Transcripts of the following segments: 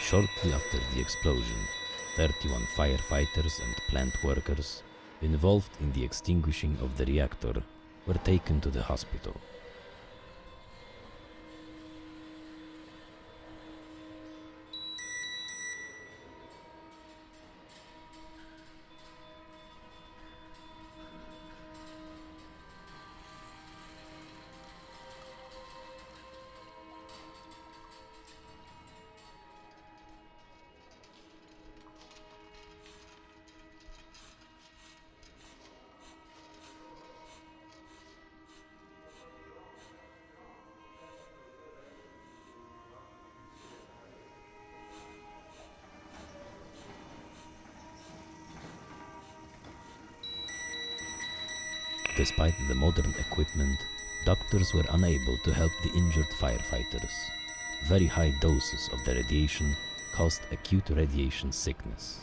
Shortly after the explosion, 31 firefighters and plant workers involved in the extinguishing of the reactor were taken to the hospital. Despite the modern equipment, doctors were unable to help the injured firefighters. Very high doses of the radiation caused acute radiation sickness.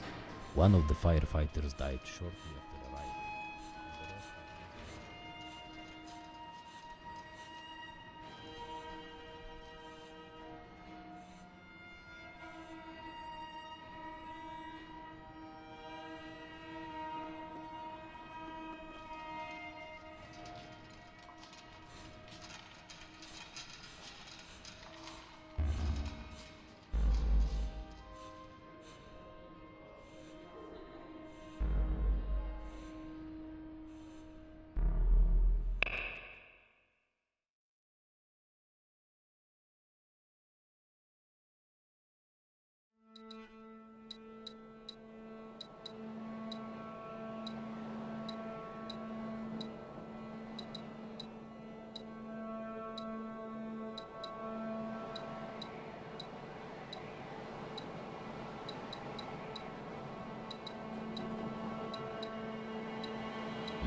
One of the firefighters died shortly after arrival.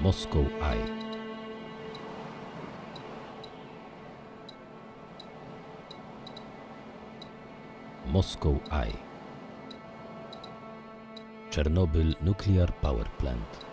Moscow Eye. Moscow Eye. Chernobyl nuclear power plant.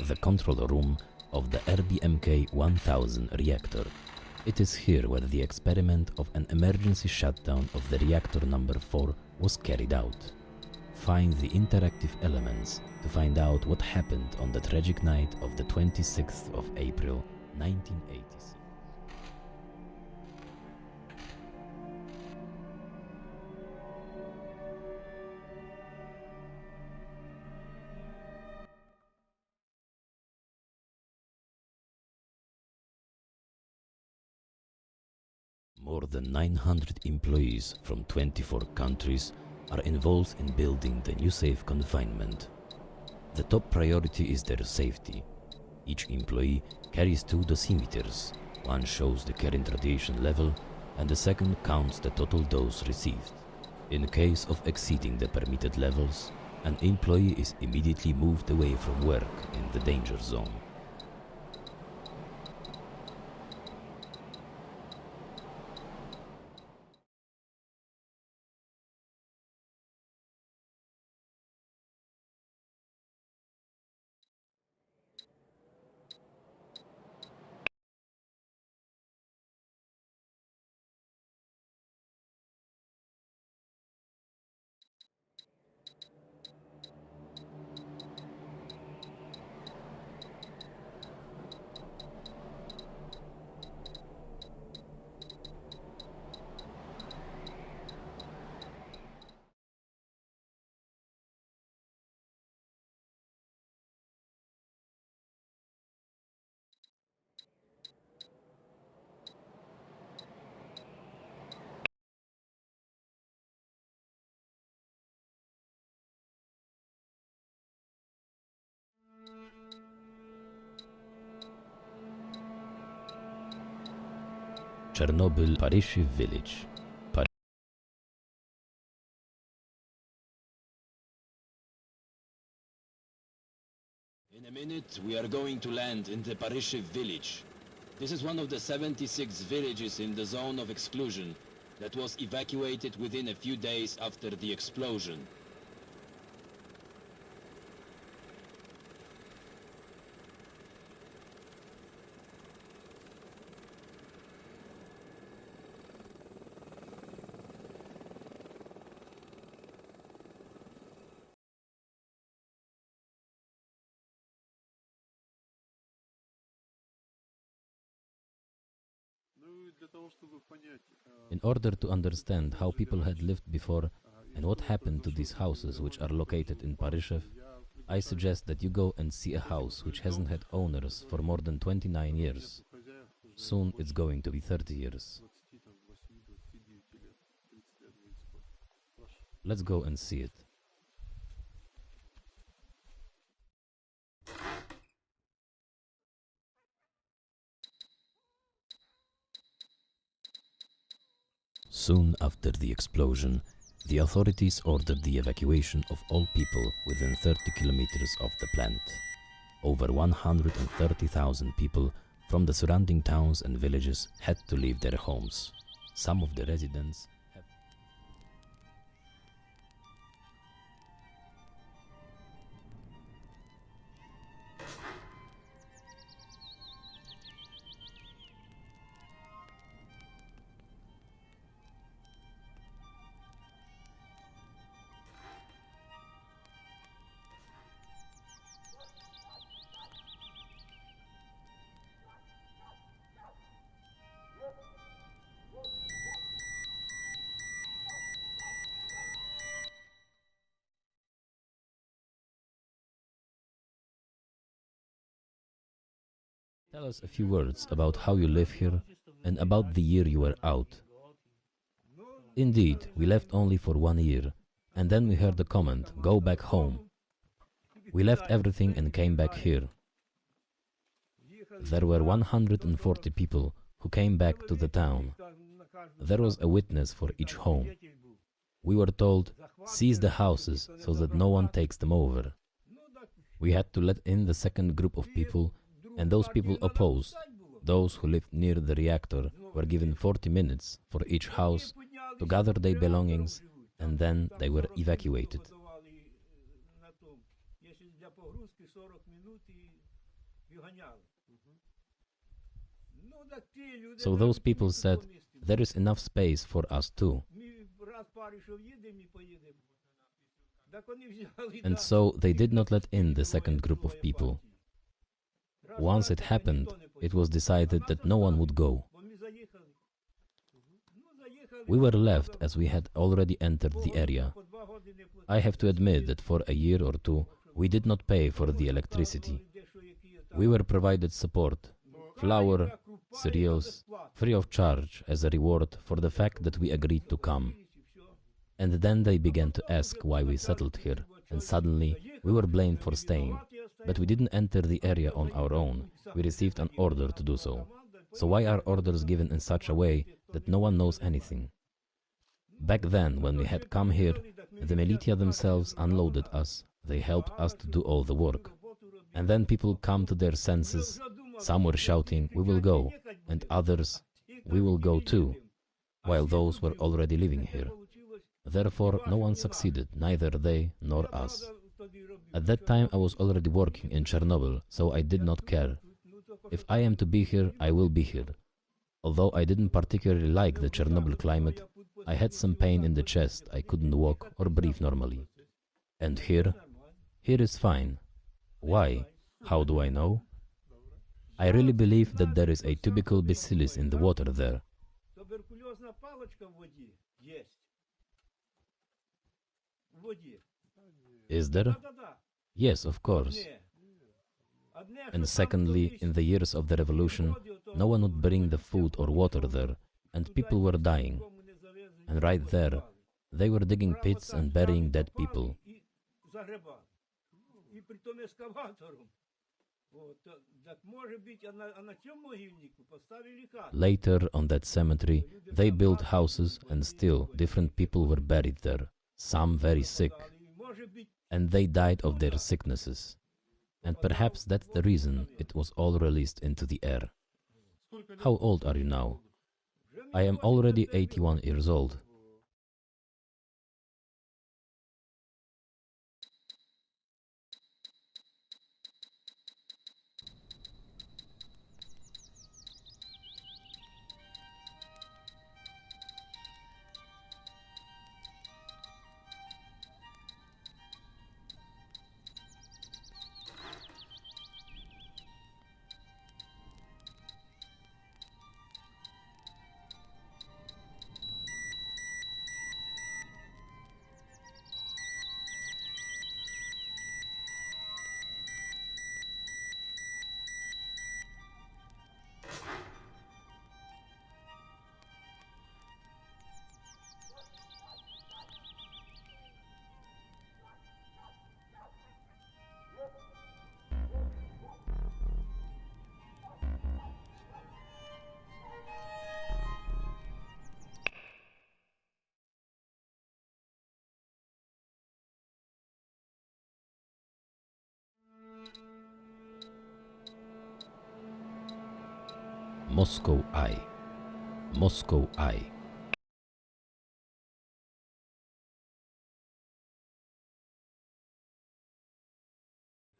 The control room of the RBMK-1000 reactor. It is here where the experiment of an emergency shutdown of the reactor number 4 was carried out. Find the interactive elements to find out what happened on the tragic night of the 26th of April 1986. More than 900 employees from 24 countries are involved in building the new safe confinement. The top priority is their safety. Each employee carries 2 dosimeters. One shows the current radiation level and the second counts the total dose received. In case of exceeding the permitted levels, an employee is immediately moved away from work in the danger zone. Chernobyl Paryshi village. In a minute, we are going to land in the Paryshi village. This is one of the 76 villages in the zone of exclusion that was evacuated within a few days after the explosion. In order to understand how people had lived before and what happened to these houses which are located in Paryshev, I suggest that you go and see a house which hasn't had owners for more than 29 years. Soon it's going to be 30 years. Let's go and see it. Soon after the explosion, the authorities ordered the evacuation of all people within 30 kilometers of the plant. Over 130,000 people from the surrounding towns and villages had to leave their homes. Some of the residents have... Tell us a few words about how you live here and about the year you were out. Indeed, we left only for 1 year, and then we heard the comment, go back home. We left everything and came back here. There were 140 people who came back to the town. There was a witness for each home. We were told, seize the houses so that no one takes them over. We had to let in the second group of people, and those people opposed. Those who lived near the reactor were given 40 minutes for each house to gather their belongings, and then they were evacuated. So those people said, there is enough space for us too. And so they did not let in the second group of people. Once it happened, it was decided that no one would go. We were left as we had already entered the area. I have to admit that for a year or two, we did not pay for the electricity. We were provided support, flour, cereals, free of charge as a reward for the fact that we agreed to come. And then they began to ask why we settled here, and suddenly we were blamed for staying. But we didn't enter the area on our own. We received an order to do so. So why are orders given in such a way that no one knows anything? Back then, when we had come here, the militia themselves unloaded us. They helped us to do all the work. And then people come to their senses. Some were shouting, we will go, and others, we will go too, while those were already living here. Therefore, no one succeeded, neither they nor us. At that time, I was already working in Chernobyl, so I did not care. If I am to be here, I will be here. Although I didn't particularly like the Chernobyl climate, I had some pain in the chest, I couldn't walk or breathe normally. And here is fine. Why? How do I know? I really believe that there is a tubercle bacillus in the water there. Is there? Yes, of course. And secondly, in the years of the revolution, no one would bring the food or water there, and people were dying. And right there, they were digging pits and burying dead people. Later on that cemetery, they built houses and still different people were buried there, some very sick, and they died of their sicknesses. And perhaps that's the reason it was all released into the air. How old are you now? I am already 81 years old. Moscow Eye. Moscow Eye.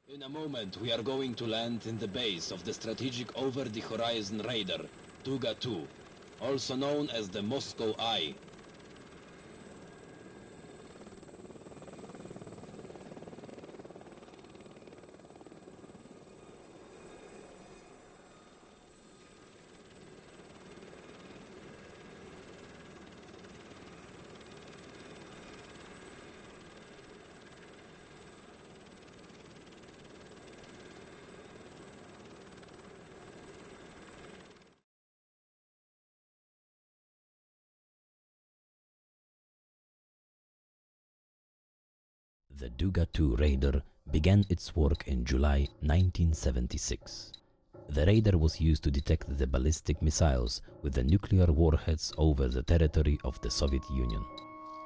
In a moment, we are going to land in the base of the strategic over-the-horizon radar, Tuga 2, also known as the Moscow Eye. The Tuga 2 radar began its work in July 1976. The radar was used to detect the ballistic missiles with the nuclear warheads over the territory of the Soviet Union.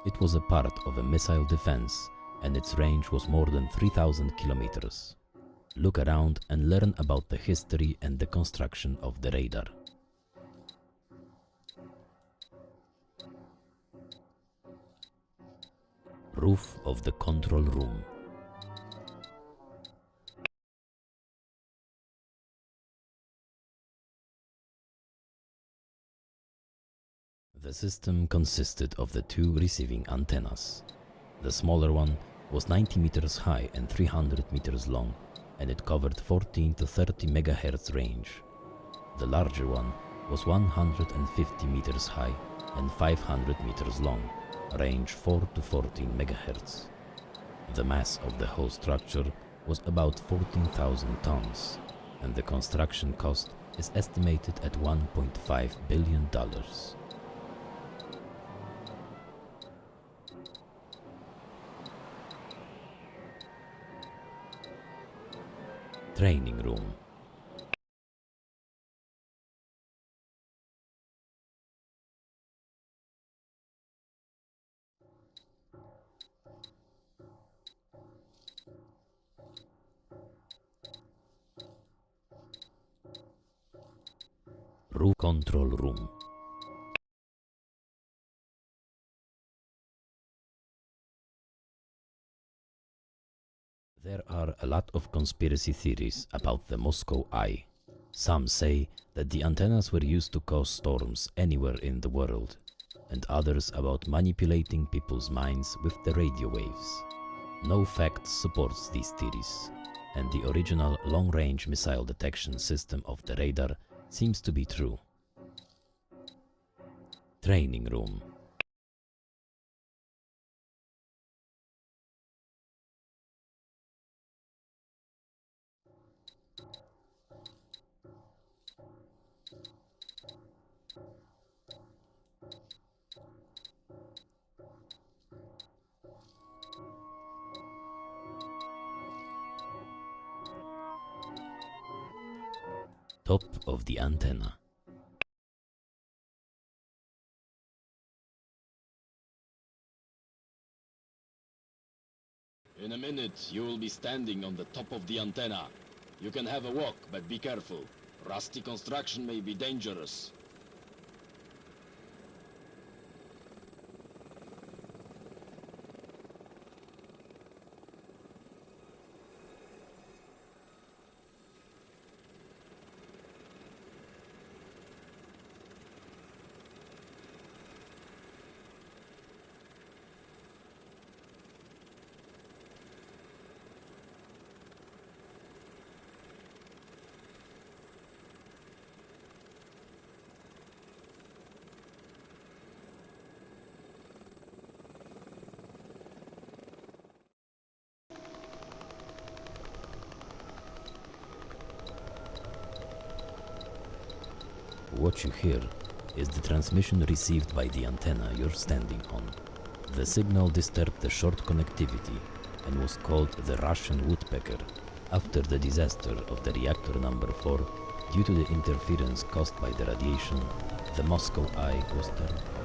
It was a part of a missile defense, and its range was more than 3,000 kilometers. Look around and learn about the history and the construction of the radar. Roof of the control room. The system consisted of the two receiving antennas. The smaller one was 90 meters high and 300 meters long, and it covered 14 to 30 megahertz range. The larger one was 150 meters high and 500 meters long, range 4 to 14 megahertz. The mass of the whole structure was about 14,000 tons, and the construction cost is estimated at $1.5 billion. Training room. Control room. There are a lot of conspiracy theories about the Moscow Eye. Some say that the antennas were used to cause storms anywhere in the world, and others about manipulating people's minds with the radio waves. No fact supports these theories, and the original long-range missile detection system of the radar seems to be true. Training room. top of the antenna. In a minute, you will be standing on the top of the antenna. You can have a walk, but be careful. Rusty construction may be dangerous. What you hear is the transmission received by the antenna you're standing on. The signal disturbed the short connectivity and was called the Russian woodpecker after the disaster of the reactor number 4 due to the interference caused by the radiation. The Moscow Eye was turned off.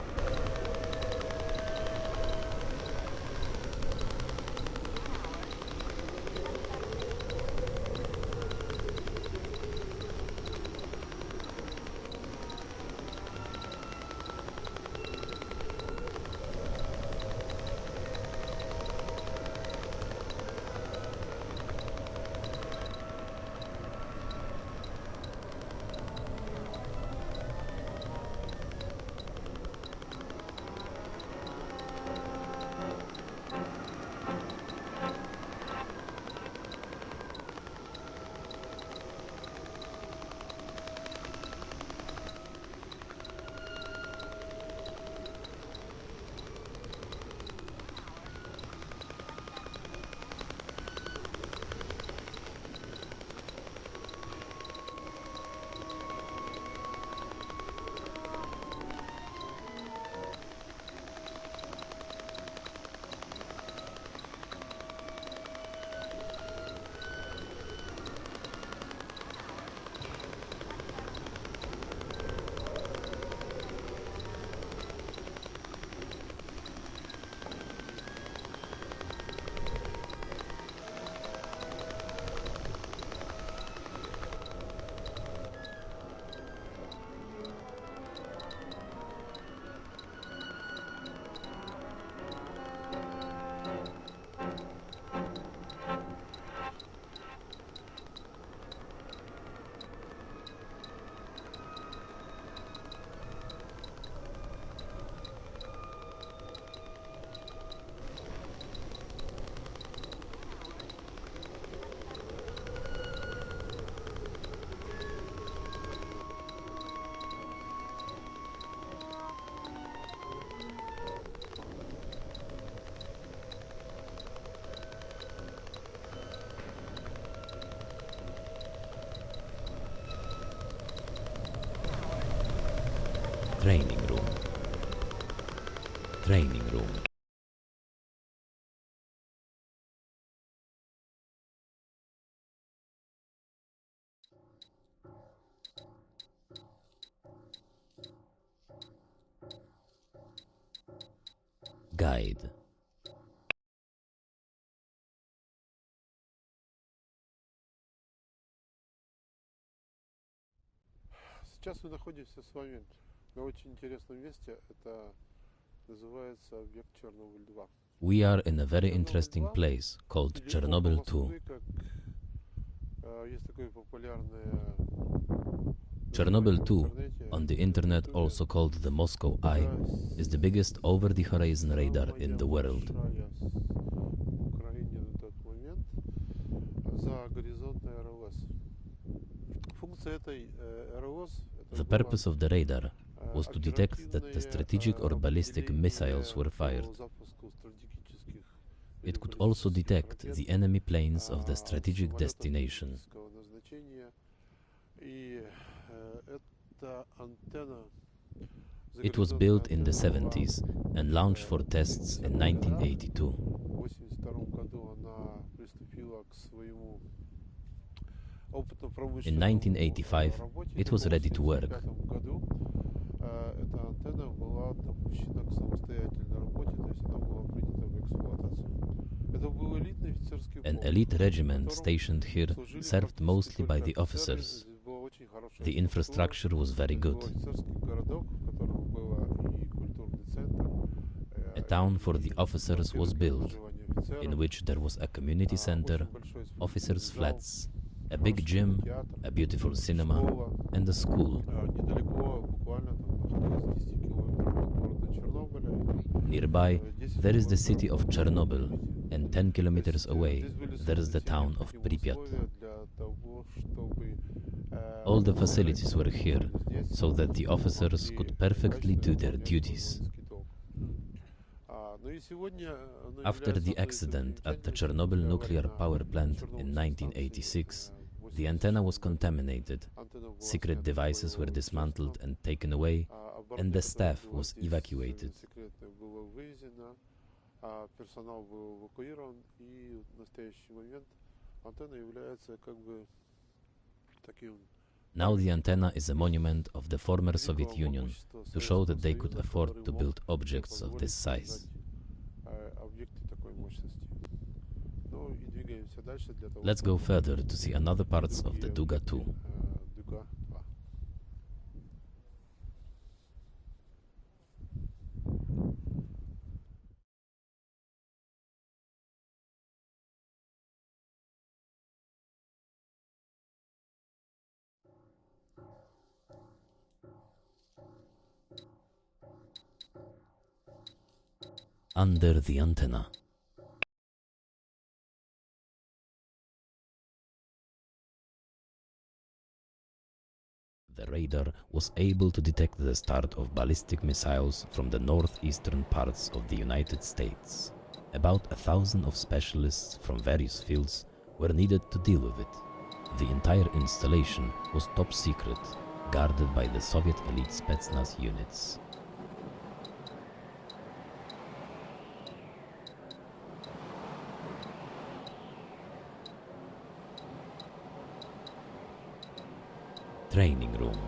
Training room. Training room. Guide. Сейчас мы находимся с вами на очень интересном месте. Это называется объект Chernobyl 2. We are in a very interesting place called Chernobyl 2. Есть такое популярное Chernobyl 2, on the internet also called the Moscow Eye, is the biggest over-the-horizon radar in the world. в Украине на тот момент за горизонтной РЛС. Функция этой РЛС The purpose of the radar was to detect that the strategic or ballistic missiles were fired. It could also detect the enemy planes of the strategic destination. It was built in the 70s and launched for tests in 1982. In 1985, it was ready to work. Эта антенна была допущена к самостоятельной работе, то есть она была принята в эксплуатацию. Это был элитный офицерский An полк, elite regiment в котором stationed here служили served практически mostly by только the офицеры. officers. Здесь была очень хорошая The инфраструктура. infrastructure was very Здесь был good. офицерский городок, в котором было и культурный центр, A town for the и officers квартиры was для built, проживания офицеров, in which there was a community center, очень большой officers' спортивный зал, flats, a big хороший gym, кинотеатр, a beautiful cinema, школа. and a school. Недалеко, буквально там находясь 10 километров от города Чернобыля. Nearby, there is the city of Chernobyl, and 10 kilometers away, there is the town of Pripyat. All the facilities were here, so that the officers could perfectly do their duties. After the accident at the Chernobyl nuclear power plant in 1986, the antenna was contaminated, secret devices were dismantled and taken away, and the staff was evacuated. Персонал был эвакуирован, и в настоящий момент антенна является как бы таким. Now the antenna is a monument of the former Soviet Union, to show that they could afford to build objects of this size. Let's go further to see another parts of the Duga 2. Under the antenna. The radar was able to detect the start of ballistic missiles from the northeastern parts of the United States. About 1,000 of specialists from various fields were needed to deal with it. The entire installation was top secret, guarded by the Soviet elite Spetsnaz units. Training room.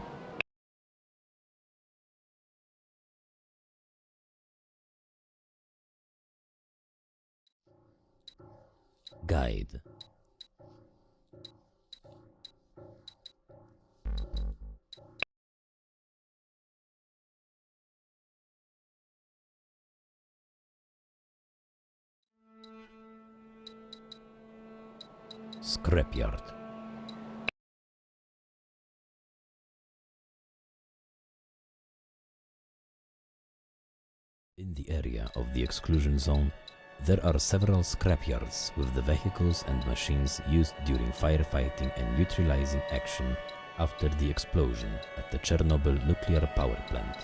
Guide. Scrapyard. In the area of the exclusion zone, there are several scrapyards with the vehicles and machines used during firefighting and neutralizing action after the explosion at the Chernobyl nuclear power plant.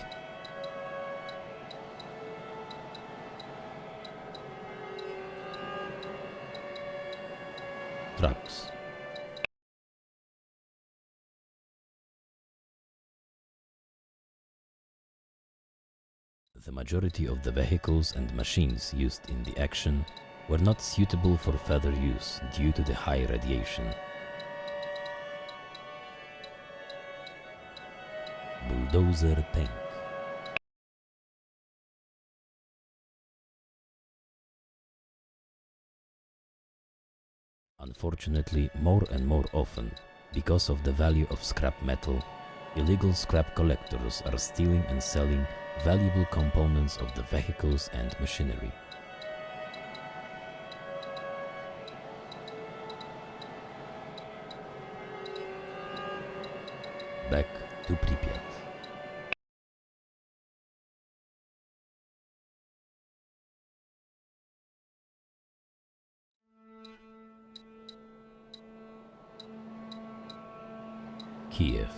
Trucks. The majority of the vehicles and machines used in the action were not suitable for further use due to the high radiation. Bulldozer tank. Unfortunately, more and more often, because of the value of scrap metal, illegal scrap collectors are stealing and selling valuable components of the vehicles and machinery. Back to Pripyat. Kiev.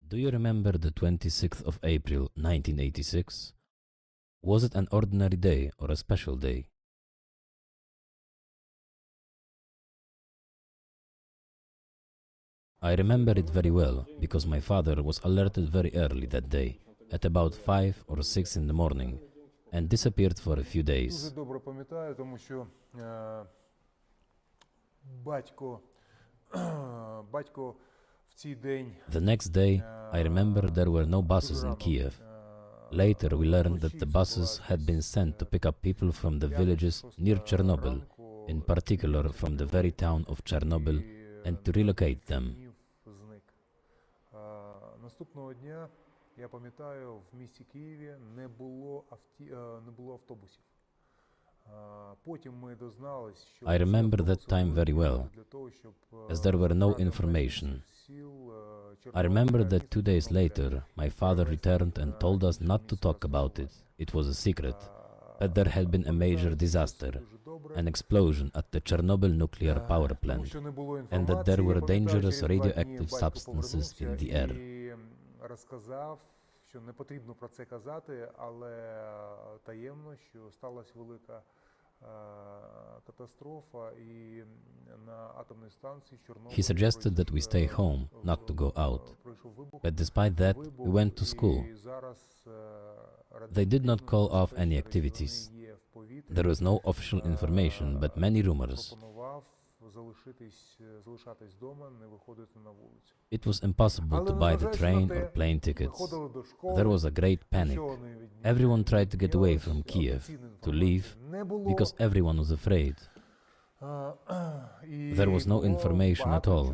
Do you remember the 26th of April 1986? Was it an ordinary day or a special day? I remember it very well because my father was alerted very early that day at about 5 or 6 in the morning and disappeared for a few days. Дуже добре пам'ятаю, тому що батько в цей день The next day, I remember there were no buses in Kiev. Later, we learned that the buses had been sent to pick up people from the villages near Chernobyl, in particular from the very town of Chernobyl, and to relocate them. зник. Наступного дня, я пам'ятаю, в місті Києві не було автобусів. Потім ми дізналися, що I remember that time very well, as there were no information. I remember that 2 days later, my father returned and told us not to talk about it. It was a secret. That there had been a major disaster, an explosion at the Chernobyl nuclear power plant, and that there were dangerous radioactive substances in the air. Розказав, що не потрібно про це казати, але таємно, що сталася велика катастрофа і на атомній станції Чорнобиль. He suggested that we stay home, not to go out. But despite that, we went to school. They did not call off any activities. There was no official information, but many rumors. Залишатись вдома, не виходити на вулицю. It was impossible to buy the train or plane tickets. There was a great panic. Everyone tried to get away from Kiev, to leave, because everyone was afraid. There was no information at all,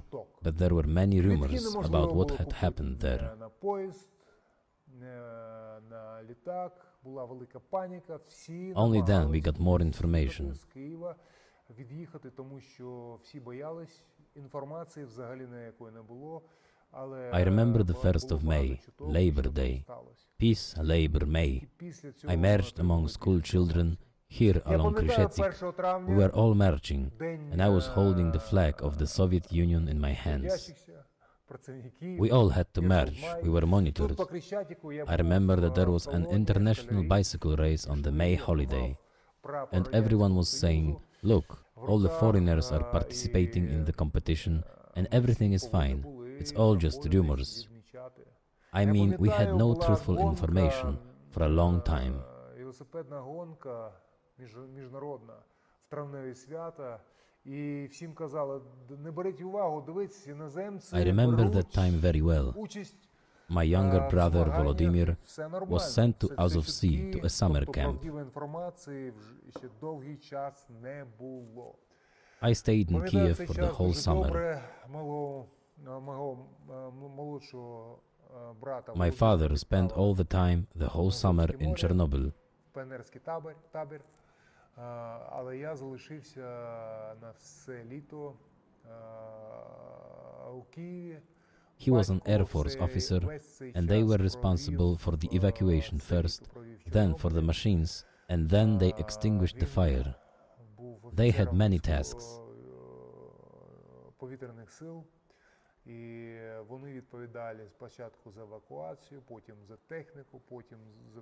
but there were many rumors about what had happened there. На поїзд, на літак, була велика паніка, всі Only then we got more information. з Києва від'їхати, тому що всі боялись, інформації взагалі ніякої не було. Але I remember the 1st of May, Labor Day. Peace, Labor, May. I marched among school children here along Kryshetsik. We were all marching, and I was holding the flag of the Soviet Union in my hands. We all had to march, we were monitored. I remember that there was an international bicycle race on the May holiday, and everyone was saying, "Look, all the foreigners are participating in the competition, and everything is fine. It's all just rumors." I mean, we had no truthful information for a long time. Велосипедна гонка міжнародна в травневі свята, і всім казали, не беріть увагу, дивіться, іноземці I remember that time very well. участь. My younger brother Volodymyr Все нормально. was sent to Це Azov все Sea to a summer тобто camp. правдивої інформації ще довгий час не було. I stayed in Пам'ятаю Kiev цей for the час whole дуже summer. добре. Мого молодшого брата My father spent all the time, the whole summer, in Chernobyl. піонерський табір, але я залишився на все літо у Києві. He was an Air Force officer, and they were responsible for the evacuation first, then for the machines, and then they extinguished the fire. They had many tasks. Повітряних сил, і вони відповідали спочатку за евакуацію, потім за техніку, потім за...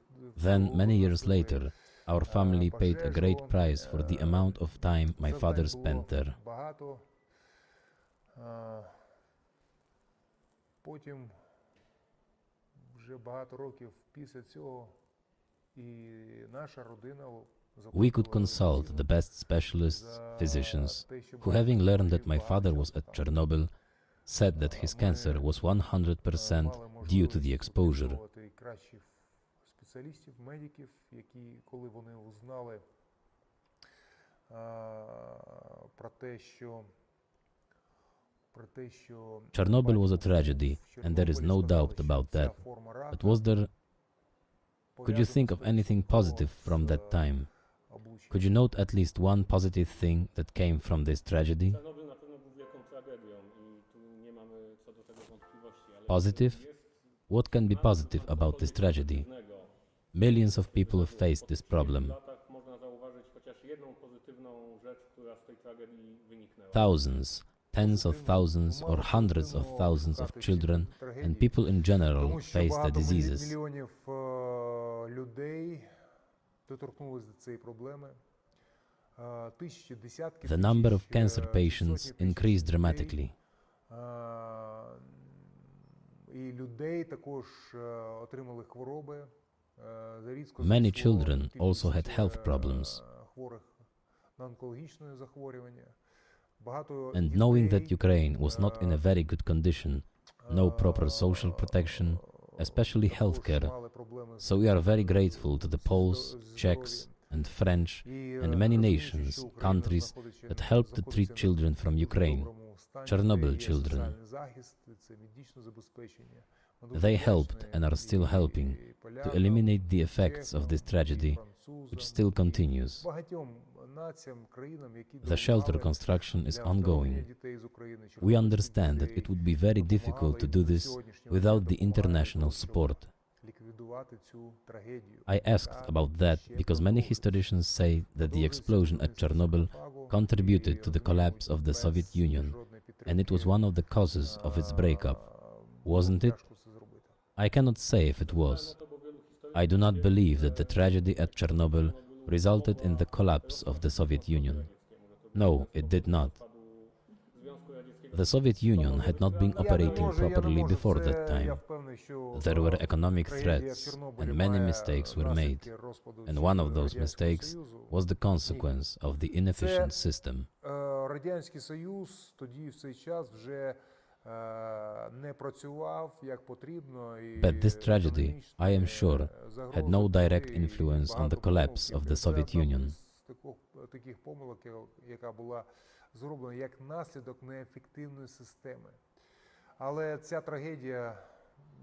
Then, many years later, our family paid a great price for the amount of time my father spent there. Багато. Потім, вже багато років після цього, і наша родина We could consult the best specialists, physicians, who, having learned that my father was at Chernobyl, said that his cancer was 100% due to the exposure. Кращих спеціалістів, медиків, які, коли вони узнали про те, що Chernobyl was a tragedy, and there is no doubt about that. But was there... Could you think of anything positive from that time? Could you note at least one positive thing that came from this tragedy? Positive? What can be positive about this tragedy? Millions of people have faced this problem. Thousands, tens of thousands or hundreds of thousands of children and people in general face the diseases. The number of cancer patients increased dramatically. І людей також отримали хвороби. Many children also had health problems. Хворих на онкологічне захворювання. Багато And knowing that дітей, Ukraine was not in a very good condition, no proper social protection, especially healthcare, мали проблеми з so we are very grateful to the Poles, Czechs, and French, and many nations, countries that helped to treat children from Ukraine, Chernobyl children. They helped and are still helping to eliminate the effects of this tragedy, which still continues. The shelter construction is ongoing. We understand that it would be very difficult to do this without the international support. I asked about that because many historians say that the explosion at Chernobyl contributed to the collapse of the Soviet Union, and it was one of the causes of its breakup. Wasn't it? I cannot say if it was. I do not believe that the tragedy at Chernobyl resulted in the collapse of the Soviet Union. No, it did not. The Soviet Union had not been operating properly before that time. There were economic threats, and many mistakes were made, and one of those mistakes was the consequence of the inefficient system. Радянський Союз тоді в цей час вже не працював як потрібно. But this tragedy, I am sure, had no direct influence on the collapse of the Soviet Union. Таких помилок, яка була зроблена як наслідок неефективної системи. Але ця трагедія,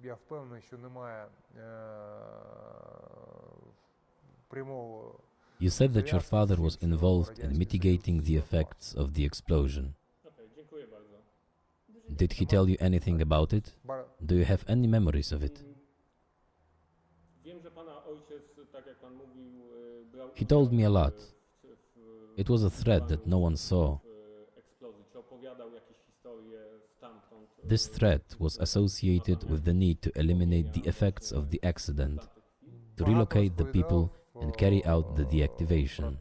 я впевнений, що немає прямого. You said that your father was involved in mitigating the effects of the explosion. Did he tell you anything about it? Do you have any memories of it? He told me a lot. It was a threat that no one saw. This threat was associated with the need to eliminate the effects of the accident, to relocate the people and carry out the deactivation.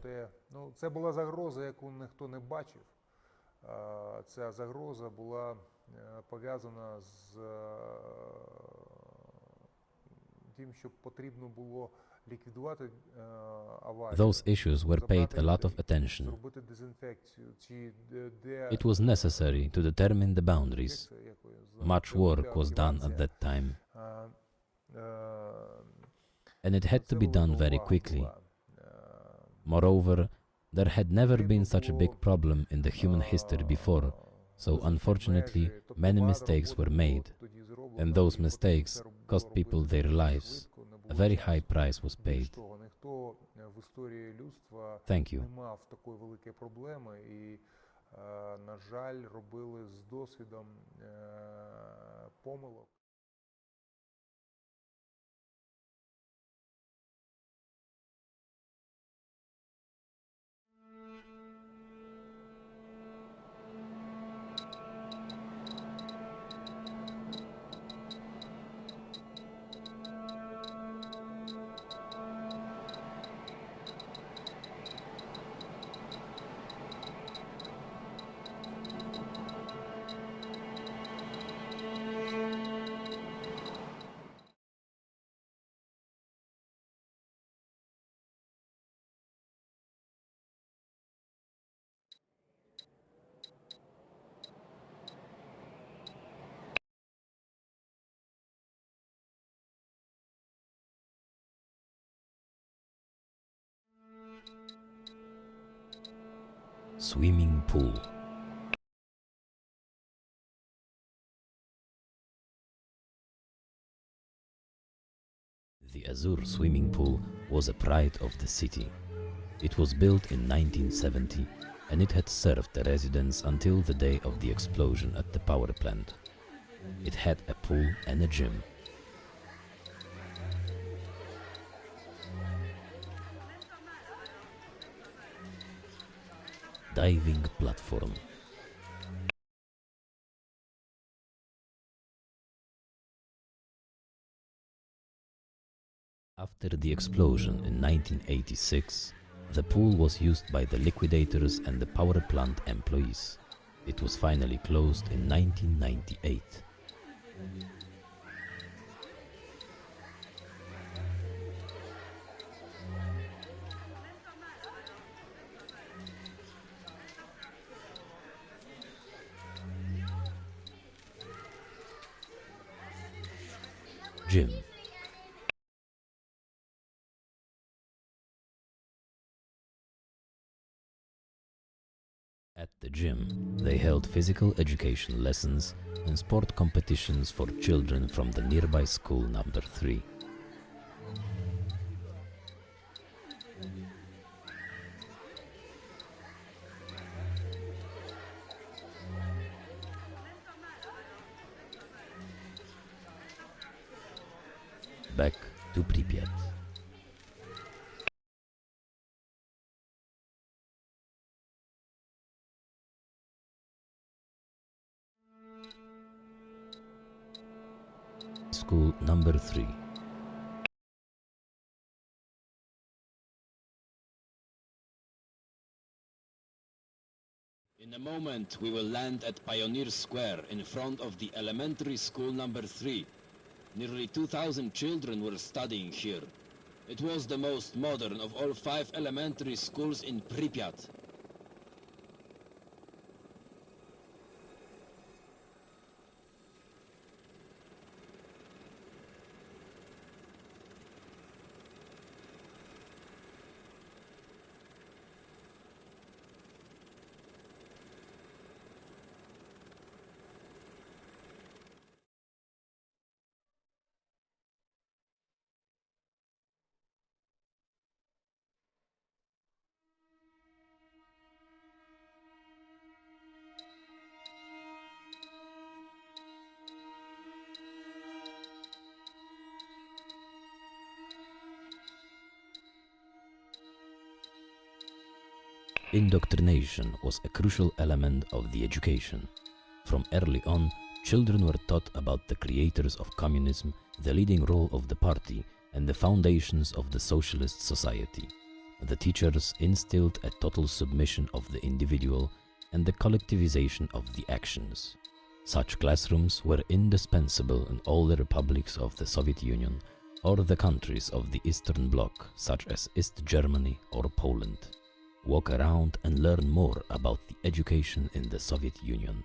Це була загроза, яку ніхто не бачив. Ця загроза була пов'язана з тим, що потрібно було ліквідувати аварію. Those issues were paid a lot of attention. Зробити дезінфекцію. It was necessary to determine the boundaries. Much work was done at that time. And it had to be done very quickly. Moreover, there had never been such a big problem in the human history before, so unfortunately many mistakes were made, and those mistakes cost people their lives. A very high price was paid. Thank you. На жаль, робили з досвідом помилок. Swimming pool. The Azure swimming pool was a pride of the city. It was built in 1970 and it had served the residents until the day of the explosion at the power plant. It had a pool and a gym. Diving platform. After the explosion in 1986, the pool was used by the liquidators and the power plant employees. It was finally closed in 1998. Gym. At the gym, they held physical education lessons and sport competitions for children from the nearby school number 3. Back to Pripyat. School number 3. In a moment, we will land at Pioneer Square in front of the elementary school number 3. Nearly 2,000 children were studying here. It was the most modern of all 5 elementary schools in Pripyat. Indoctrination was a crucial element of the education. From early on, children were taught about the creators of communism, the leading role of the party, and the foundations of the socialist society. The teachers instilled a total submission of the individual and the collectivization of the actions. Such classrooms were indispensable in all the republics of the Soviet Union or the countries of the Eastern Bloc, such as East Germany or Poland. Walk around and learn more about the education in the Soviet Union.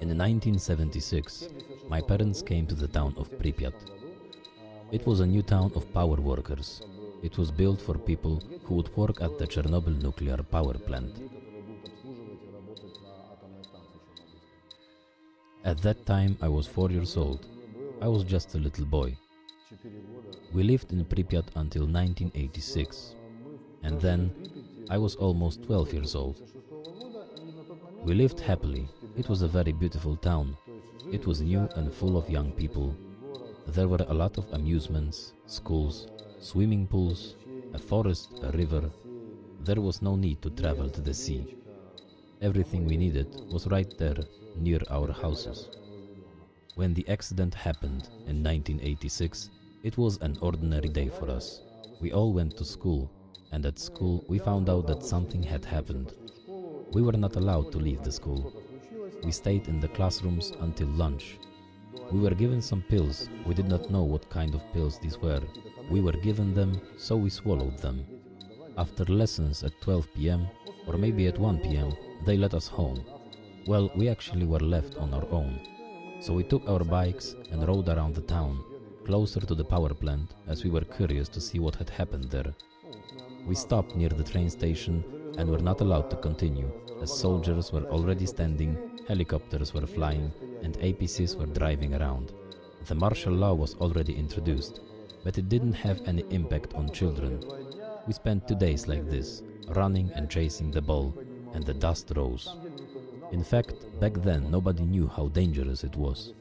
In 1976, my parents came to the town of Pripyat. It was a new town of power workers. It was built for people who would work at the Chernobyl nuclear power plant. At that time, I was 4 years old. I was just a little boy. We lived in Pripyat until 1986, and then I was almost 12 years old. We lived happily. It was a very beautiful town. It was new and full of young people. There were a lot of amusements, schools, swimming pools, a forest, a river. There was no need to travel to the sea. Everything we needed was right there, near our houses. When the accident happened in 1986, it was an ordinary day for us. We all went to school, and at school we found out that something had happened. We were not allowed to leave the school. We stayed in the classrooms until lunch. We were given some pills. We did not know what kind of pills these were. We were given them, so we swallowed them. After lessons at 12 p.m. or maybe at 1 p.m, they let us home. Well, we actually were left on our own. So we took our bikes and rode around the town, closer to the power plant, as we were curious to see what had happened there. We stopped near the train station and were not allowed to continue, as soldiers were already standing, Helicopters were flying and APCs were driving around. The martial law was already introduced, but it didn't have any impact on children. We spent 2 days like this, running and chasing the ball, and the dust rose. In fact, back then nobody knew how dangerous it was.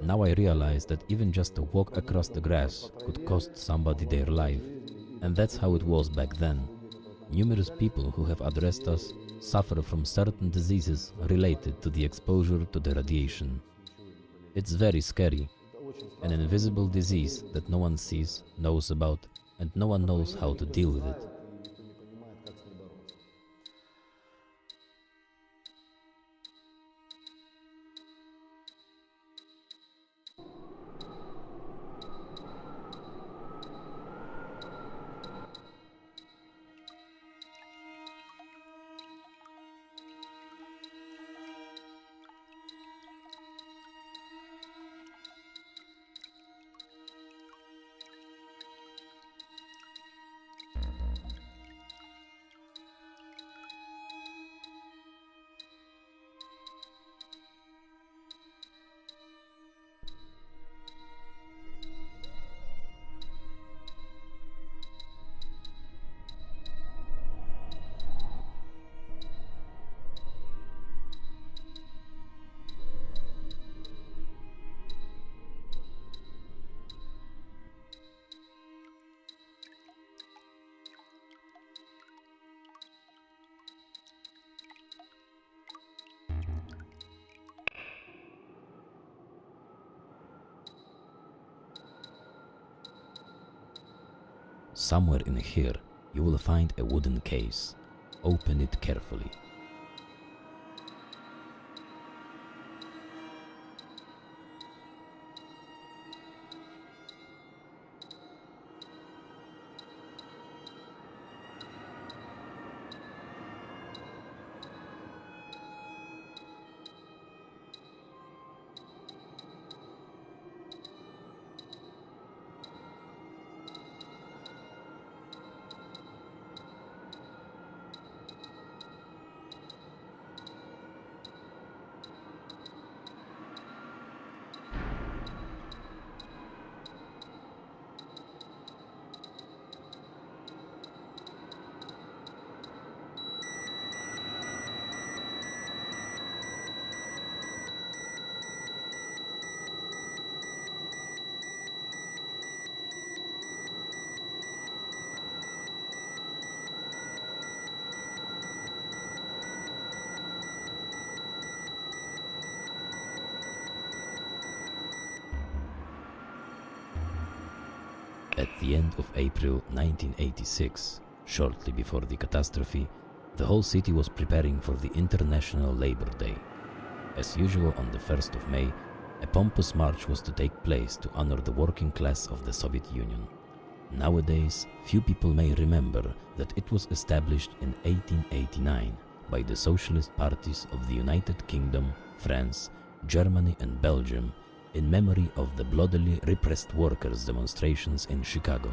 Now I realize that even just a walk across the grass could cost somebody their life. And that's how it was back then. Numerous people who have addressed us suffer from certain diseases related to the exposure to the radiation. It's very scary. An invisible disease that no one sees, knows about, and no one knows how to deal with it. Somewhere in here, you will find a wooden case. Open it carefully. At the end of April 1986, shortly before the catastrophe, the whole city was preparing for the International Labor Day. As usual on the 1st of May, a pompous march was to take place to honor the working class of the Soviet Union. Nowadays, few people may remember that it was established in 1889 by the socialist parties of the United Kingdom, France, Germany and Belgium in memory of the bloodily repressed workers' demonstrations in Chicago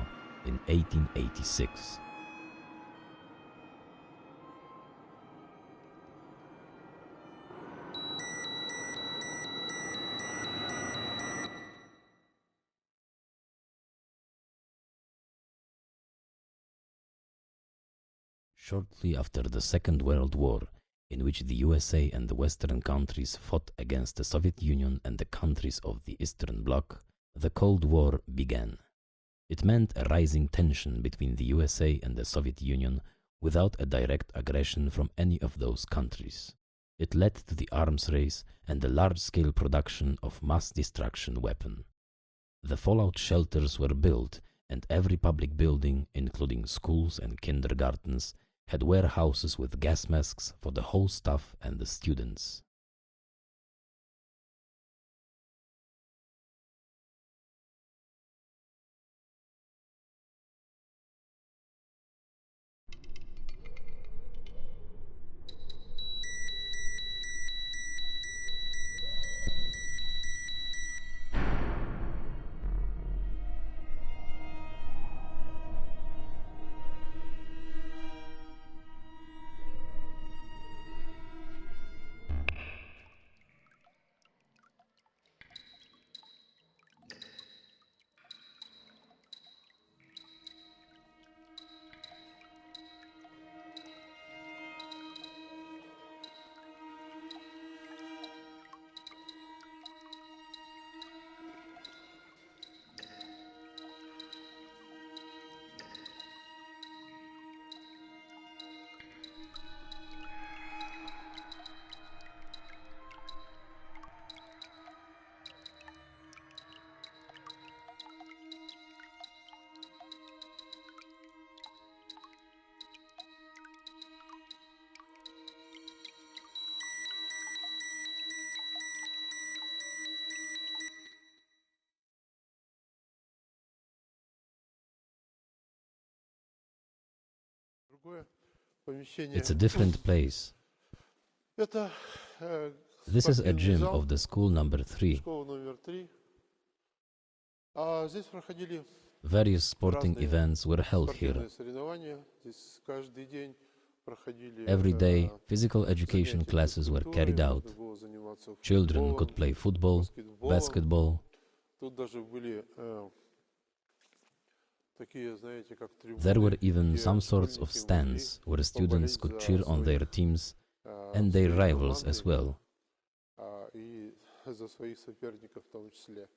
in 1886. Shortly after the Second World War, in which the USA and the Western countries fought against the Soviet Union and the countries of the Eastern Bloc, the Cold War began. It meant a rising tension between the USA and the Soviet Union without a direct aggression from any of those countries. It led to the arms race and the large-scale production of mass destruction weapons. The fallout shelters were built, and every public building, including schools and kindergartens, had warehouses with gas masks for the whole staff and the students. другое помещение. It's a different place. Это This is a спортивный gym зал, of the school number 3. школа номер 3. А здесь проходили Various sporting разные events were held here. спортивные соревнования. Здесь каждый день проходили Every day, physical education занятия classes were carried физкультурой, out. можно было заниматься Children футболом, could play football, баскетболом. basketball. Тут даже были такие, знаете, как There were трибуны, even где some sorts школьники of могли stands where students поболеть could за cheer on their своих, teams and their свои rivals as команды, well. и за своих соперников в том числе.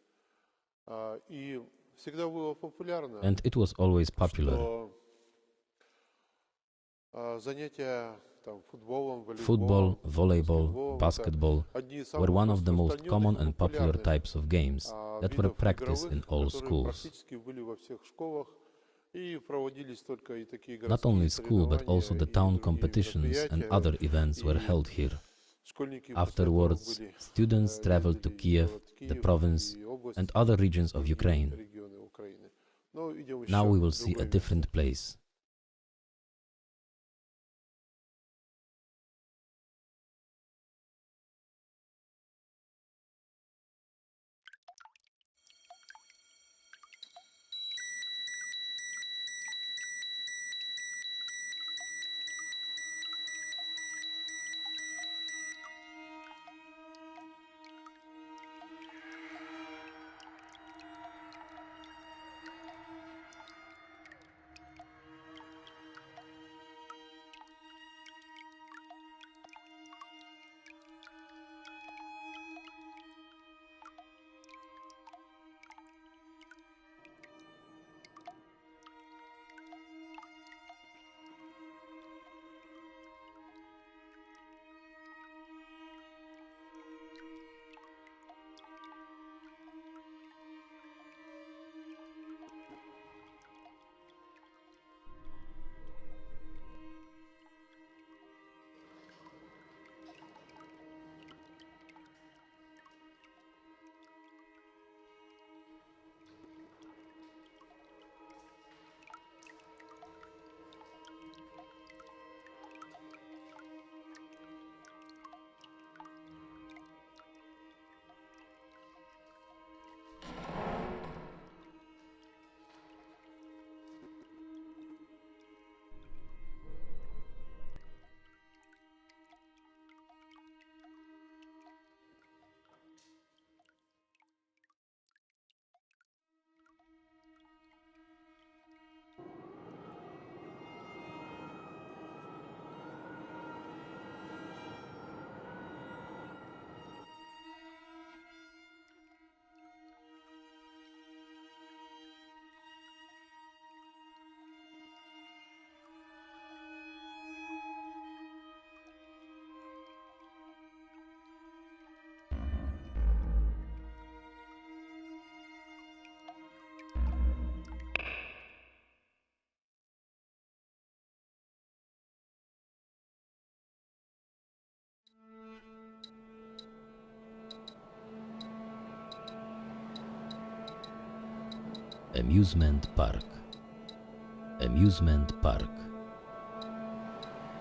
И всегда было популярно, And it was always popular. что занятия там, футболом, Football, волейболом, volleyball, баскетболом basketball это одни из were самых one of the most распространенных common и and popular популярных types of games that were видов practiced in игровых, all которые schools. практически были во всех школах, и проводились только и такие Not only городские school, but also соревнования the и town другие competitions and мероприятия. other events were И held here. школьники после этого Afterwards, были, students traveled to ездили в Kiev, город the Киев province, и область, and other regions of другие Ukraine. регионы Украины. Но идем Now еще we will в see a другое место. different place. Amusement park. Amusement park.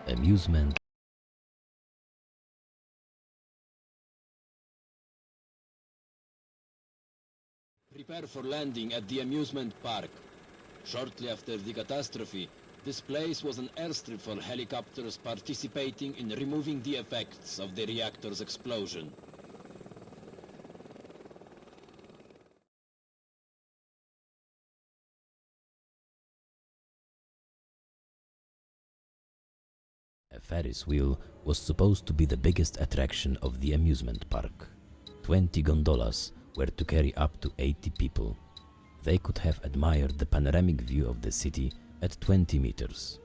Amusement. Prepare for landing at the amusement park. Shortly after the catastrophe, this place was an airstrip for helicopters participating in removing the effects of the reactor's explosion. A Ferris wheel was supposed to be the biggest attraction of the amusement park. 20 gondolas were to carry up to 80 people. They could have admired the panoramic view of the city at 20 meters.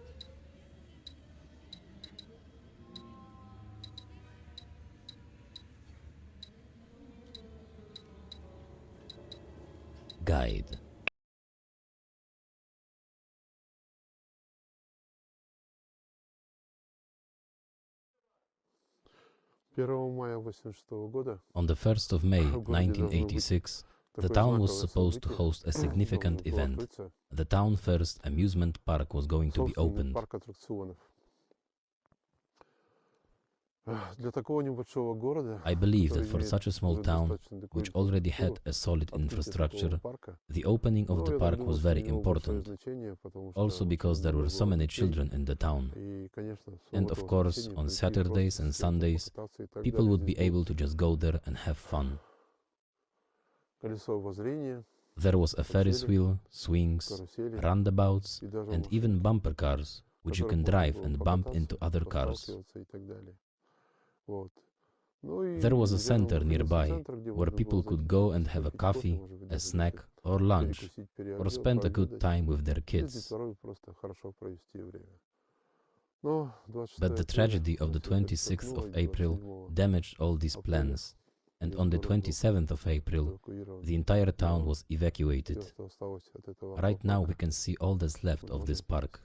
Guide. Первого мая 1986 года On the 1st of May в городе должны быть 1986, The town was supposed to host a significant event. The town first amusement park was going to be opened. I believe that for such a small town, which already had a solid infrastructure, the opening of the park was very important, also because there were so many children in the town. And of course, on Saturdays and Sundays, people would be able to just go there and have fun. There was a Ferris wheel, swings, roundabouts, and even bumper cars, which you can drive and bump into other cars. There was a center nearby, where people could go and have a coffee, a snack, or lunch, or spend a good time with their kids. But the tragedy of the 26th of April damaged all these plans, and on the 27th of April, the entire town was evacuated. Right now we can see all that's left of this park.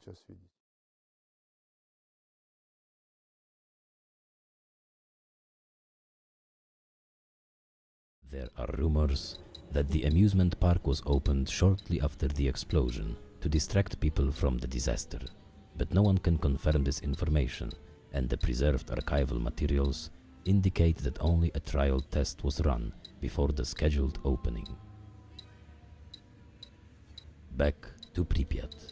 There are rumors that the amusement park was opened shortly after the explosion to distract people from the disaster, but no one can confirm this information, and the preserved archival materials indicate that only a trial test was run before the scheduled opening. Back to Pripyat.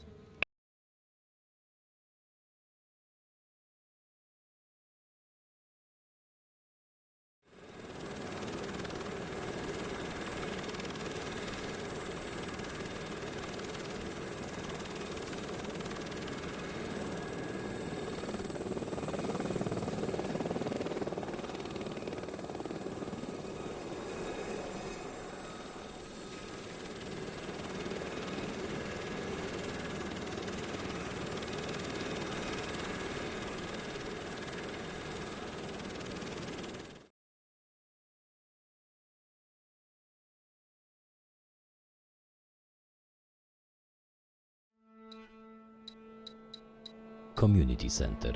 Community Center.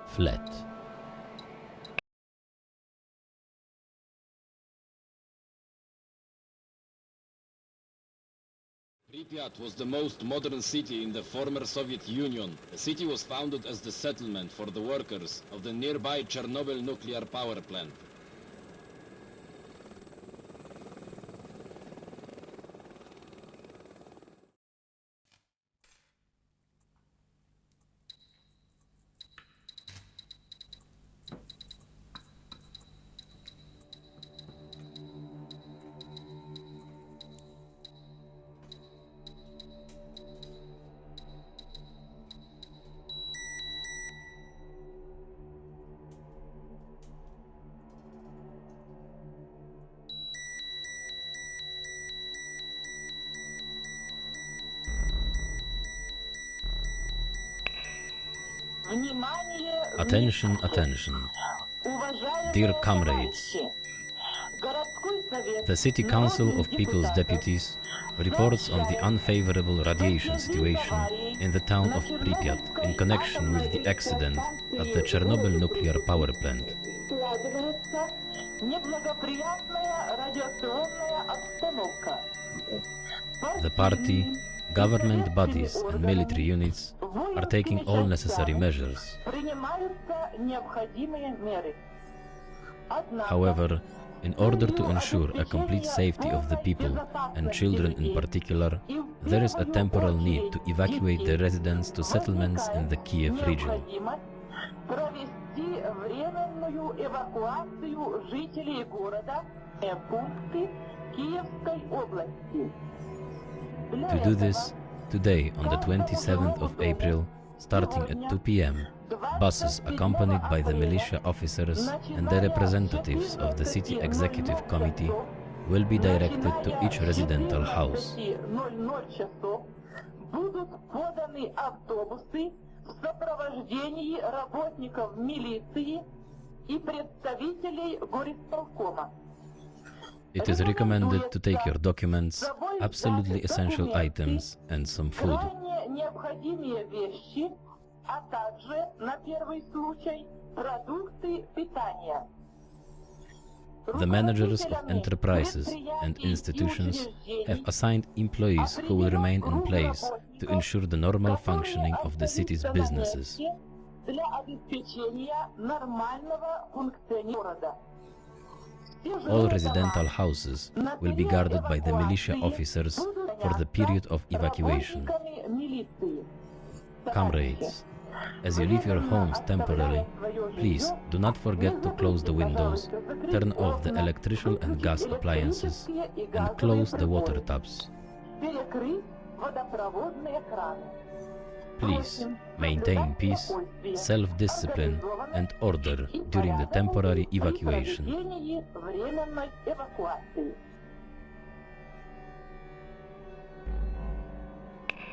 Flat. Pripyat was the most modern city in the former Soviet Union. The city was founded as the settlement for the workers of the nearby Chernobyl nuclear power plant. Attention, attention. Dear comrades, the City Council of People's Deputies reports on the unfavorable radiation situation in the town of Pripyat in connection with the accident at the Chernobyl nuclear power plant. The party, government bodies and military units are taking all necessary measures. However, in order to ensure a complete safety of the people, and children in particular, there is a temporal need to evacuate the residents to settlements in the Kiev region. To do this, today, on the 27th of April, starting at 2 p.m., buses accompanied by the militia officers and the representatives of the City Executive Committee will be directed to each residential house. It is recommended to take your documents, absolutely essential items and some food. а также, на первый случай, продукты питания. The managers of enterprises and institutions have assigned employees who will remain in place to ensure the normal functioning of the city's businesses. Для обеспечения нормального функционирования города. All residential houses will be guarded by the militia officers for the period of evacuation. Comrades, as you leave your homes temporarily, please do not forget to close the windows, turn off the electrical and gas appliances, and close the water taps. Please maintain peace, self-discipline, and order during the temporary evacuation.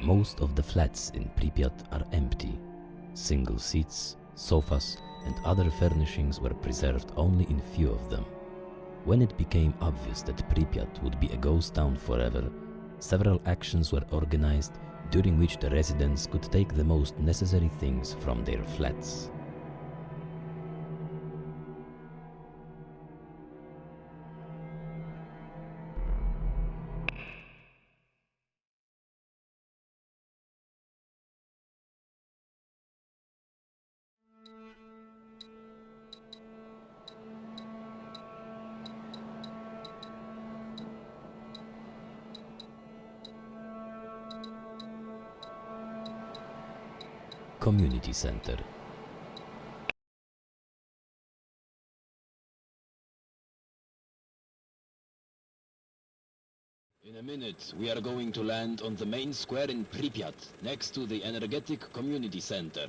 Most of the flats in Pripyat are empty. Single seats, sofas, and other furnishings were preserved only in few of them. When it became obvious that Pripyat would be a ghost town forever, several actions were organized during which the residents could take the most necessary things from their flats. Community Center. In a minute, we are going to land on the main square in Pripyat, next to the energetic community center.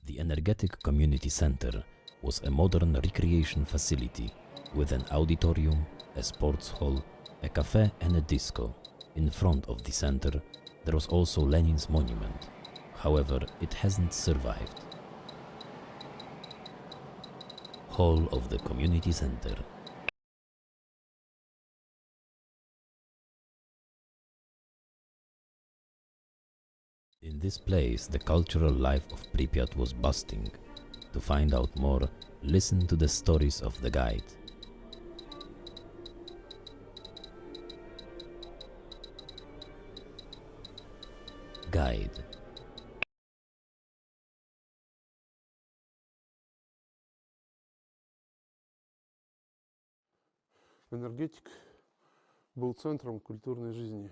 The Energetic Community Center was a modern recreation facility with an auditorium, a sports hall, a cafe and a disco. In front of the center, there was also Lenin's monument. However, it hasn't survived. Hall of the Community Center. In this place, the cultural life of Pripyat was bursting. To find out more, listen to the stories of the guide. Guide. Энергетик был центром культурной жизни.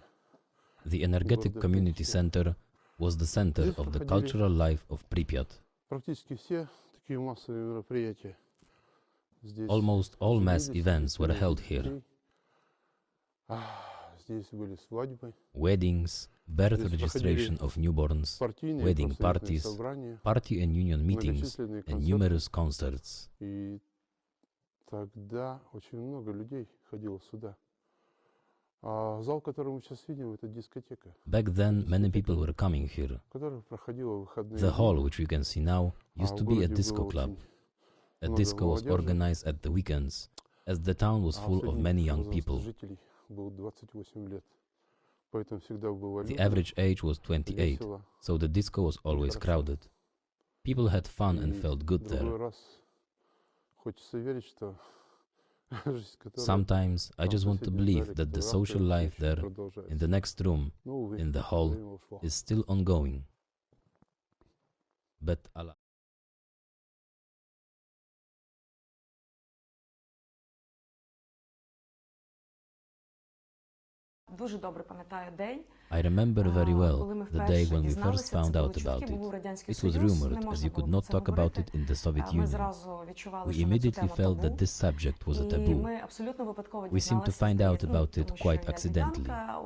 The Energetic Community Center was the center of the cultural life of Pripyat. Практически все такие массовые мероприятия. Здесь Almost all mass проводились, events were были held детей. here. Здесь были свадьбы, Weddings, birth Здесь registration of newborns, партийные wedding профсоюзные parties, собрания. party and union meetings, Многочисленные and концерты. numerous concerts. И тогда очень много людей ходило сюда. А зал, который мы сейчас видим, это дискотека, Back then, many people were coming here. которая проходила в выходные The дни. hall, which we can see now, used А to в be a городе disco было club. очень A много disco was молодежи, organized at the weekends, as the town was а full of many средний young возраст people. жителей был 28 лет. Поэтому всегда было The людно, average age was 28, весело. so the disco was always crowded. People had fun and И felt good другой there. раз хочется верить, что жизнь, которая Sometimes I там в just want to соседнем believe зале, that the которая social всё life ещё there, продолжается. in the next room, Но, увы, in the hall, время ушло. is still ongoing. But alas. Дуже добре пам'ятаю день. I remember very well коли ми the day вперше when we дізналися, first це found були out чутки, about бо it. був Радянський It was Союз, rumored, не as можна you could було not про talk це about говорити. it in the Soviet Ми Union. зразу відчували, We що на цю immediately тему felt that табу. this subject was a І taboo. ми абсолютно випадково We seemed to дізналися, find out здається, about it тому що quite я accidentally. львів'янка,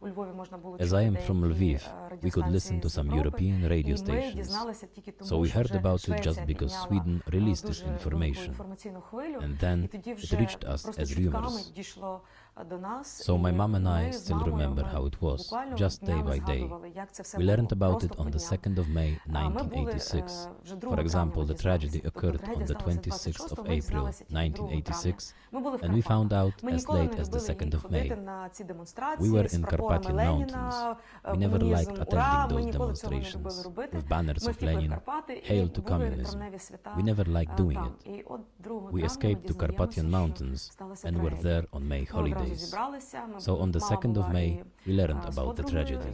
у Львові можна було As чути I am from деякі, Lviv, we could listen to радіостанції з some Європи, European radio і ми stations. дізналися тільки тому, So we що heard вже about it Швеція just because підняла, Sweden released дуже this велику information. інформаційну хвилю, And then і тоді it вже reached us просто as чутками rumors. дійшло до нас. So my і mom and I ми з still мамою, remember ми how it was, буквально just day днями by day. згадували, як це все We learned було, about it просто on по the дням. 2nd of May А ми були 1986. вже For 2 травня example, ми the дізналися. tragedy Тобто occurred трагедія on the сталася 26th of 26-го, ми April дізналися тільки 2 травня. 1986, Ми були в and we Карпатах. found out Ми as ніколи не late as the любили 2nd of ходити May. на ці демонстрації We were з in прапорами Carpathian Леніна, Mountains. We never комунізм, liked ура, attending ми those ніколи цього не любили demonstrations робити. with banners Ми of втікли в Lenin, Карпати і Hail to були communism. травневі свята We never liked doing там. it. І от 2 We травня escaped ми to Carpathian дізнаємося, що Mountains сталася and were трагедія. there on May Ми одразу holidays. зібралися. So on the 2nd of May, we learned about the tragedy.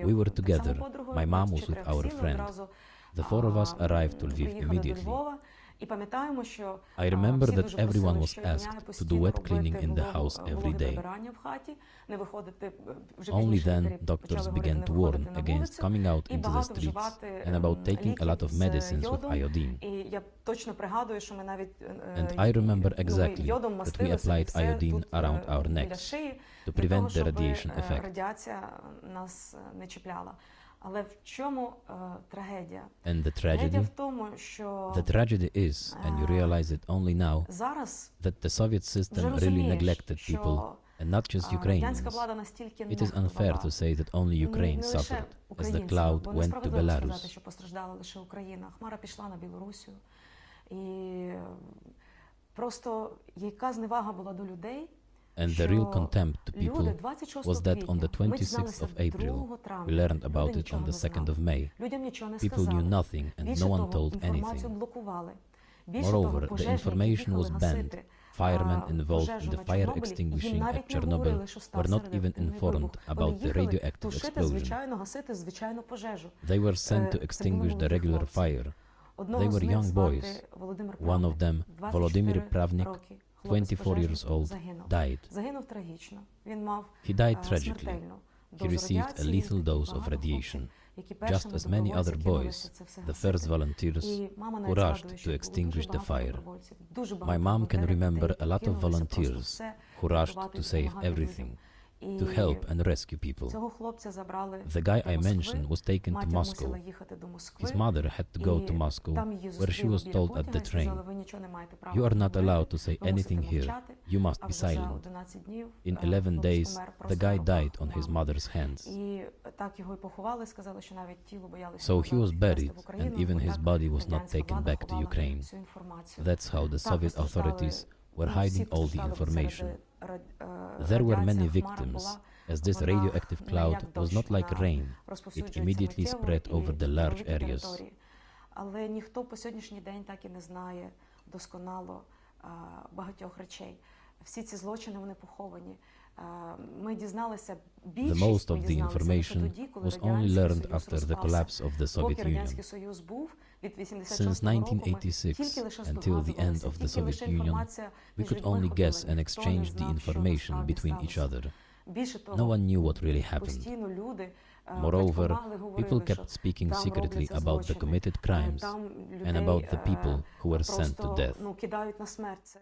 We were together. My mom was with our friend. The 4 of us arrived to Lviv immediately. І пам'ятаємо, що I remember всі that дуже everyone просили was щодня asked to do постійно wet cleaning робити in the house every вологе day. прибирання в хаті, не виходити вже Only пізніше then лікарі doctors почали говорити, began не to виходити warn на against вулицю coming out і into the багато streets вживати and about taking a lot of ліків з medicines with йодом. iodine. І я точно пригадую, що ми навіть And I remember ми exactly йодом that we мастили собі applied все iodine тут, around our біля necks шиї, to для того, prevent the щоб radiation effect. радіація нас не чіпляла. Але в чому трагедія? And the Трагедія tragedy? в тому, що The tragedy is, and you realize it only now, зараз that the Soviet вже system really розумієш, neglected що people, and not just радянська Ukrainians. влада настільки It is unfair to нехтувала. say that only Ukraine Не лише suffered, as the українцями, cloud бо went to несправедливо сказати, Belarus. що постраждала лише Україна. Хмара пішла на Білорусію. І просто яка зневага була до людей, And the real що contempt to people люди 26 was that on the квітня, ми 26th дізналися of April, 2 травня, we learned люди about it нічого on не the 2nd знали. of May. Людям нічого не People сказали. knew nothing and Більше no one того, told інформацію anything. блокували. Більше того, Moreover, the пожежники information was їхали banned. гасити Firemen involved in пожежу the на fire Чорнобилі, extinguishing їм at навіть не Chernobyl говорили, що were стався not even радіоактивний informed вибух. about Вони the їхали radioactive тушити, explosion. звичайно, гасити звичайну пожежу. They were sent to Це були extinguish the молоді regular хлопці. fire. Одного They з were них young звати boys. Володимир One of them, 24 Volodymyr Pravnik, роки. Хлопець 24 years пожежник, old, загинув. died. Загинув трагічно. Він мав He died tragically. смертельну He дозу received a радіації, lethal dose of багато radiation, хлопців, які just першими as many добровольці other кинулися boys, це все the гасити. first volunteers І мама who навіть rushed згадує, to що було extinguish дуже the багато fire. добровольців, дуже My багато mom can волонтерів, remember дітей, a lot of кинулися просто volunteers все who rushed рятувати to і save допомагати everything, людям. to І help and rescue people. цього хлопця забрали The guy до I Москви. mentioned was taken to Матір мусила Moscow. їхати до Москви. His mother had to go to І Moscow, там її where she зустріли was біля told at потяга the і сказали, train, ви нічого не маєте права "You are not говорити, allowed to say ви мусите anything here. мовчати». You must А be вже за silent." 11 днів In 11 хлопець days, помер the просто guy на died руках on his мами. mother's hands. І так його і поховали, сказали, що навіть тіло боялися So назад he was відвезти buried, в Україну, and even бо his так body was not радянська taken влада back to ховала Ukraine. всю інформацію. That's how the Так Soviet постраждали, authorities were всі hiding all the постраждали, бо information. серед There were радіація many хмара victims, була, as this вона radioactive не cloud як was дощ, not like вона rain. It розповсюджується immediately миттєво spread і over the large великі areas. території. Але ніхто по сьогоднішній день так і не знає досконало багатьох речей. Всі ці злочини, вони поховані. Ми дізналися The більшість, most ми of the дізналися лише information тоді, коли was only Радянський learned Союз after the розпався. collapse of the Soviet Поки Радянський Union. Союз був, від Since 86 року ми 1986 тільки лише until the end здогадувалися, of the тільки Soviet лише Union, інформація we між could людьми only ходила, guess and ніхто не exchange the знав, що information насправді between each сталося. other. Більше No того, one knew what really happened. постійно люди Moreover, батькували, говорили, people що kept speaking там secretly робляться about the злочини, committed crimes там and людей about the people who were sent to просто, death. кидають на смерть. Це